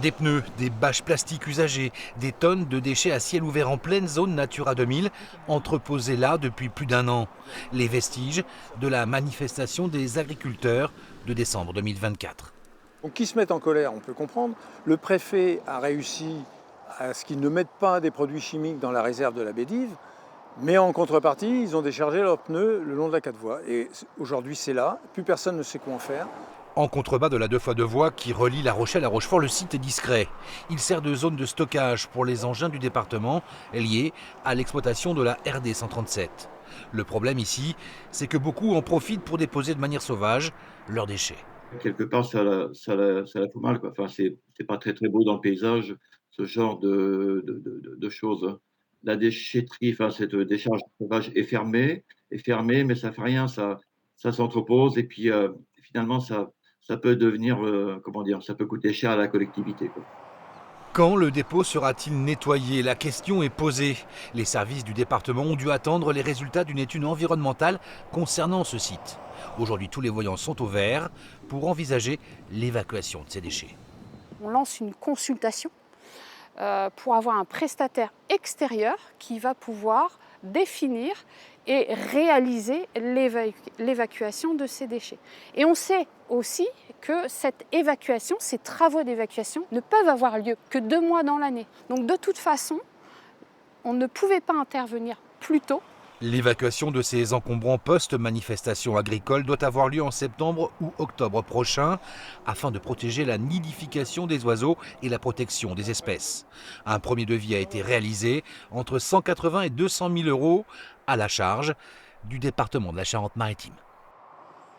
Des pneus, des bâches plastiques usagées, des tonnes de déchets à ciel ouvert en pleine zone Natura 2000, entreposés là depuis plus d'un an. Les vestiges de la manifestation des agriculteurs de décembre 2024. Donc, qui se mettent en colère, on peut comprendre. Le préfet a réussi à ce qu'ils ne mettent pas des produits chimiques dans la réserve de la Bédive, mais en contrepartie, ils ont déchargé leurs pneus le long de la 4 voies. Et aujourd'hui, c'est là, plus personne ne sait quoi en faire. En contrebas de la 2x2 voies qui relie La Rochelle à Rochefort, le site est discret. Il sert de zone de stockage pour les engins du département liés à l'exploitation de la RD 137. Le problème ici, c'est que beaucoup en profitent pour déposer de manière sauvage leurs déchets. Quelque part, ça la fout mal, quoi. Enfin, c'est pas très, très beau dans le paysage, ce genre de choses. La déchetterie, enfin, cette décharge sauvage est fermée, mais ça fait rien, ça s'entrepose et puis, finalement, ça peut devenir, comment dire? Ça peut coûter cher à la collectivité, quoi. Quand le dépôt sera-t-il nettoyé? La question est posée. Les services du département ont dû attendre les résultats d'une étude environnementale concernant ce site. Aujourd'hui, tous les voyants sont au vert pour envisager l'évacuation de ces déchets. On lance une consultation pour avoir un prestataire extérieur qui va pouvoir définir et réaliser l'évacuation de ces déchets. Et on sait aussi que cette évacuation, ces travaux d'évacuation ne peuvent avoir lieu que 2 mois dans l'année. Donc de toute façon, on ne pouvait pas intervenir plus tôt. L'évacuation de ces encombrants post-manifestation agricole doit avoir lieu en septembre ou octobre prochain afin de protéger la nidification des oiseaux et la protection des espèces. Un premier devis a été réalisé entre 180 et 200 000 € à la charge du département de la Charente-Maritime.